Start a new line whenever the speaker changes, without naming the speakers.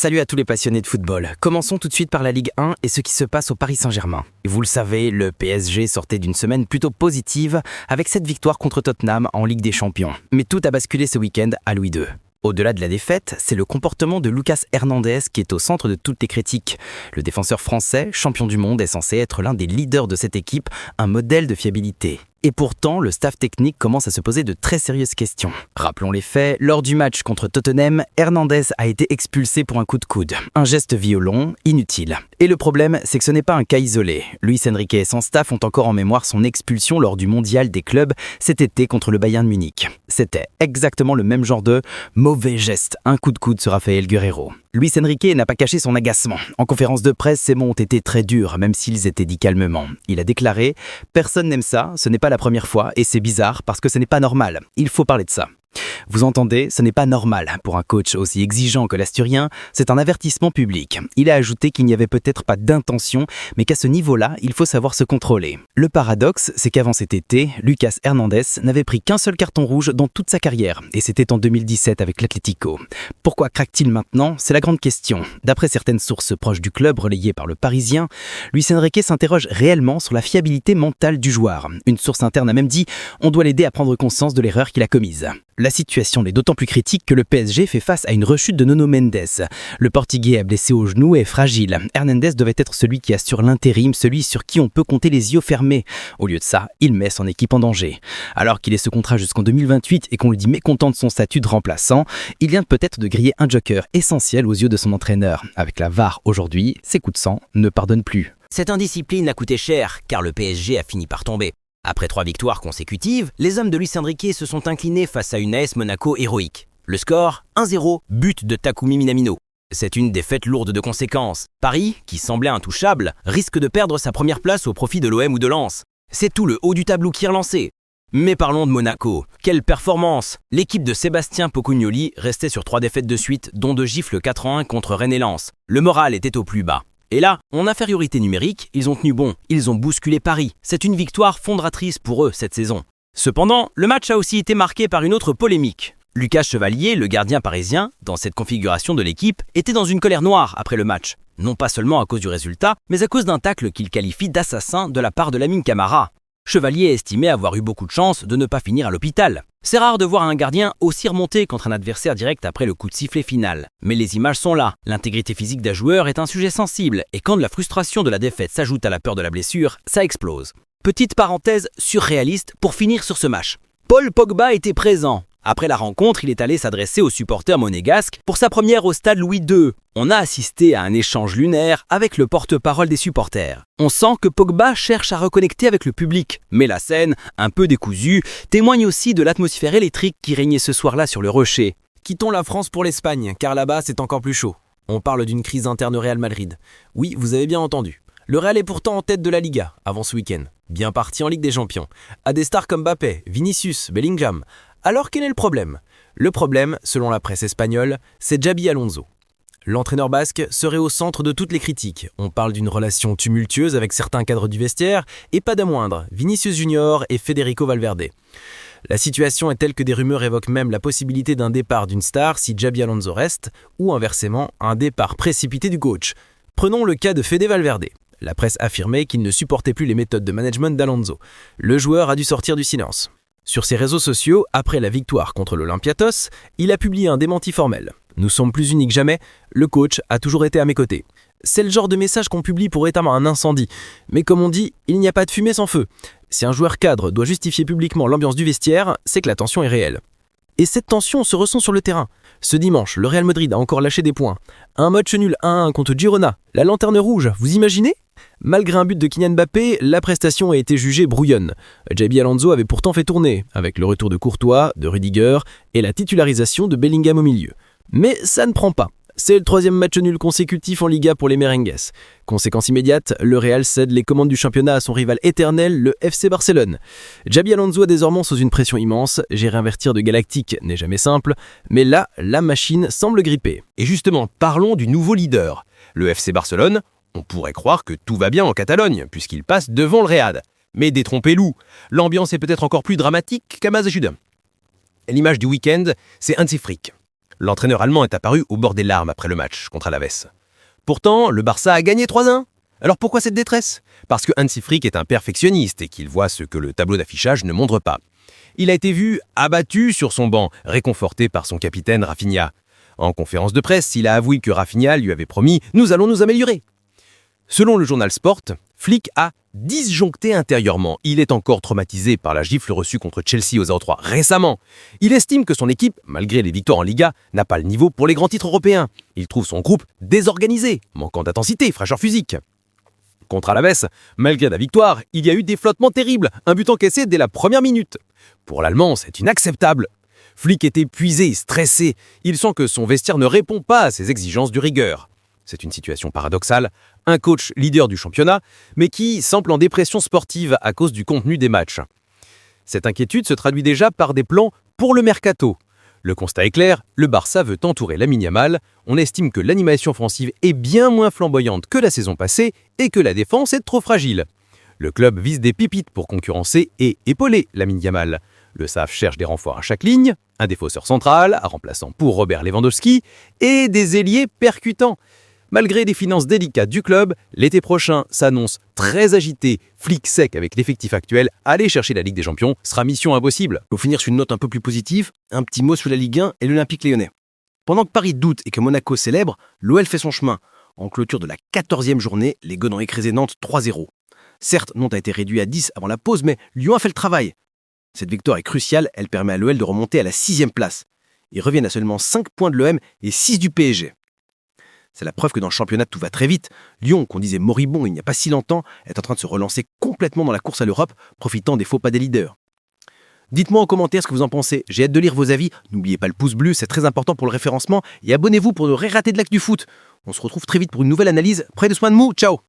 Salut à tous les passionnés de football. Commençons tout de suite par la Ligue 1 et ce qui se passe au Paris Saint-Germain. Vous le savez, le PSG sortait d'une semaine plutôt positive avec cette victoire contre Tottenham en Ligue des Champions. Mais tout a basculé ce week-end à Louis II. Au-delà de la défaite, c'est le comportement de Lucas Hernandez qui est au centre de toutes les critiques. Le défenseur français, champion du monde, est censé être l'un des leaders de cette équipe, un modèle de fiabilité. Et pourtant, le staff technique commence à se poser de très sérieuses questions. Rappelons les faits, lors du match contre Tottenham, Hernandez a été expulsé pour un coup de coude. Un geste violent, inutile. Et le problème, c'est que ce n'est pas un cas isolé. Luis Enrique et son staff ont encore en mémoire son expulsion lors du mondial des clubs cet été contre le Bayern Munich. C'était exactement le même genre de mauvais geste, un coup de coude sur Rafael Guerreiro. Luis Enrique n'a pas caché son agacement. En conférence de presse, ses mots ont été très durs, même s'ils étaient dits calmement. Il a déclaré « Personne n'aime ça, ce n'est pas la première fois, et c'est bizarre parce que ce n'est pas normal. Il faut parler de ça. » Vous entendez, ce n'est pas normal. Pour un coach aussi exigeant que l'Asturien, c'est un avertissement public. Il a ajouté qu'il n'y avait peut-être pas d'intention, mais qu'à ce niveau-là, il faut savoir se contrôler. Le paradoxe, c'est qu'avant cet été, Lucas Hernandez n'avait pris qu'un seul carton rouge dans toute sa carrière, et c'était en 2017 avec l'Atlético. Pourquoi craque-t-il maintenant? C'est la grande question. D'après certaines sources proches du club relayées par le Parisien, Luis Enrique s'interroge réellement sur la fiabilité mentale du joueur. Une source interne a même dit « On doit l'aider à prendre conscience de l'erreur qu'il a commise ». La situation est d'autant plus critique que le PSG fait face à une rechute de Nuno Mendes. Le Portugais est blessé au genou et est fragile. Hernandez devait être celui qui assure l'intérim, celui sur qui on peut compter les yeux fermés. Au lieu de ça, il met son équipe en danger. Alors qu'il est ce contrat jusqu'en 2028 et qu'on lui dit mécontent de son statut de remplaçant, il vient peut-être de griller un joker essentiel aux yeux de son entraîneur. Avec la VAR aujourd'hui, ses coups de sang ne pardonnent plus.
Cette indiscipline a coûté cher, car le PSG a fini par tomber. Après 3 victoires consécutives, les hommes de Luis Enrique se sont inclinés face à une AS Monaco héroïque. Le score, 1-0, but de Takumi Minamino. C'est une défaite lourde de conséquences. Paris, qui semblait intouchable, risque de perdre sa première place au profit de l'OM ou de Lens. C'est tout le haut du tableau qui est relancé. Mais parlons de Monaco. Quelle performance! L'équipe de Sébastien Pocugnoli restait sur 3 défaites de suite, dont 2 gifles 4-1 contre Rennes et Lens. Le moral était au plus bas. Et là, en infériorité numérique, ils ont tenu bon, ils ont bousculé Paris. C'est une victoire fondatrice pour eux cette saison. Cependant, le match a aussi été marqué par une autre polémique. Lucas Chevalier, le gardien parisien, dans cette configuration de l'équipe, était dans une colère noire après le match. Non pas seulement à cause du résultat, mais à cause d'un tacle qu'il qualifie d'assassin de la part de Lamine Camara. Chevalier estimait avoir eu beaucoup de chance de ne pas finir à l'hôpital. C'est rare de voir un gardien aussi remonté contre un adversaire direct après le coup de sifflet final. Mais les images sont là. L'intégrité physique d'un joueur est un sujet sensible, et quand la frustration de la défaite s'ajoute à la peur de la blessure, ça explose. Petite parenthèse surréaliste pour finir sur ce match. Paul Pogba était présent. Après la rencontre, il est allé s'adresser aux supporters monégasques pour sa première au stade Louis II. On a assisté à un échange lunaire avec le porte-parole des supporters. On sent que Pogba cherche à reconnecter avec le public, mais la scène, un peu décousue, témoigne aussi de l'atmosphère électrique qui régnait ce soir-là sur le Rocher.
Quittons la France pour l'Espagne, car là-bas c'est encore plus chaud. On parle d'une crise interne au Real Madrid. Oui, vous avez bien entendu. Le Real est pourtant en tête de la Liga, avant ce week-end. Bien parti en Ligue des Champions. À des stars comme Mbappé, Vinicius, Bellingham. Alors quel est le problème? Le problème, selon la presse espagnole, c'est Xabi Alonso. L'entraîneur basque serait au centre de toutes les critiques. On parle d'une relation tumultueuse avec certains cadres du vestiaire, et pas des moindres, Vinicius Junior et Federico Valverde. La situation est telle que des rumeurs évoquent même la possibilité d'un départ d'une star si Xabi Alonso reste, ou inversement, un départ précipité du coach. Prenons le cas de Fede Valverde. La presse affirmait qu'il ne supportait plus les méthodes de management d'Alonso. Le joueur a dû sortir du silence. Sur ses réseaux sociaux, après la victoire contre l'Olympiakos, il a publié un démenti formel. Nous sommes plus unis que jamais, le coach a toujours été à mes côtés. C'est le genre de message qu'on publie pour éteindre un incendie. Mais comme on dit, il n'y a pas de fumée sans feu. Si un joueur cadre doit justifier publiquement l'ambiance du vestiaire, c'est que la tension est réelle. Et cette tension se ressent sur le terrain. Ce dimanche, le Real Madrid a encore lâché des points. Un match nul 1-1 contre Girona, la lanterne rouge, vous imaginez? Malgré un but de Kylian Mbappé, la prestation a été jugée brouillonne. Xabi Alonso avait pourtant fait tourner, avec le retour de Courtois, de Rudiger et la titularisation de Bellingham au milieu. Mais ça ne prend pas. C'est le 3e match nul consécutif en Liga pour les merengues. Conséquence immédiate, le Real cède les commandes du championnat à son rival éternel, le FC Barcelone. Xabi Alonso est désormais sous une pression immense, gérer un vestiaire de Galactique n'est jamais simple, mais là, la machine semble gripper.
Et justement, parlons du nouveau leader. Le FC Barcelone, on pourrait croire que tout va bien en Catalogne, puisqu'il passe devant le Real. Mais détrompez-vous, l'ambiance est peut-être encore plus dramatique qu'à Mazachud. L'image du week-end, c'est Hansi Flick. L'entraîneur allemand est apparu au bord des larmes après le match contre Alaves. Pourtant, le Barça a gagné 3-1. Alors pourquoi cette détresse? Parce que Hansi Flick est un perfectionniste et qu'il voit ce que le tableau d'affichage ne montre pas. Il a été vu abattu sur son banc, réconforté par son capitaine Rafinha. En conférence de presse, il a avoué que Rafinha lui avait promis « Nous allons nous améliorer ». Selon le journal Sport, Flick a disjoncté intérieurement. Il est encore traumatisé par la gifle reçue contre Chelsea aux 0-3 récemment. Il estime que son équipe, malgré les victoires en Liga, n'a pas le niveau pour les grands titres européens. Il trouve son groupe désorganisé, manquant d'intensité, fraîcheur physique. Contre Alaves, malgré la victoire, il y a eu des flottements terribles, un but encaissé dès la première minute. Pour l'Allemand, c'est inacceptable. Flick est épuisé, stressé. Il sent que son vestiaire ne répond pas à ses exigences de rigueur. C'est une situation paradoxale, un coach leader du championnat, mais qui semble en dépression sportive à cause du contenu des matchs. Cette inquiétude se traduit déjà par des plans pour le mercato. Le constat est clair, le Barça veut entourer Lamine Yamal. On estime que l'animation offensive est bien moins flamboyante que la saison passée et que la défense est trop fragile. Le club vise des pépites pour concurrencer et épauler Lamine Yamal. Le SAF cherche des renforts à chaque ligne, un défenseur central, un remplaçant pour Robert Lewandowski et des ailiers percutants. Malgré les finances délicates du club, l'été prochain s'annonce très agité. Flick sec avec l'effectif actuel, aller chercher la Ligue des Champions sera mission impossible.
Pour finir sur une note un peu plus positive, un petit mot sur la Ligue 1 et l'Olympique lyonnais. Pendant que Paris doute et que Monaco célèbre, l'OL fait son chemin. En clôture de la 14e journée, les Gones ont écrasé Nantes 3-0. Certes, Nantes a été réduit à 10 avant la pause, mais Lyon a fait le travail. Cette victoire est cruciale, elle permet à l'OL de remonter à la 6e place. Ils reviennent à seulement 5 points de l'OM et 6 du PSG. C'est la preuve que dans le championnat, tout va très vite. Lyon, qu'on disait moribond il n'y a pas si longtemps, est en train de se relancer complètement dans la course à l'Europe, profitant des faux pas des leaders. Dites-moi en commentaire ce que vous en pensez. J'ai hâte de lire vos avis. N'oubliez pas le pouce bleu, c'est très important pour le référencement. Et abonnez-vous pour ne rien rater de l'actu du foot. On se retrouve très vite pour une nouvelle analyse. Prenez soin de vous. Ciao!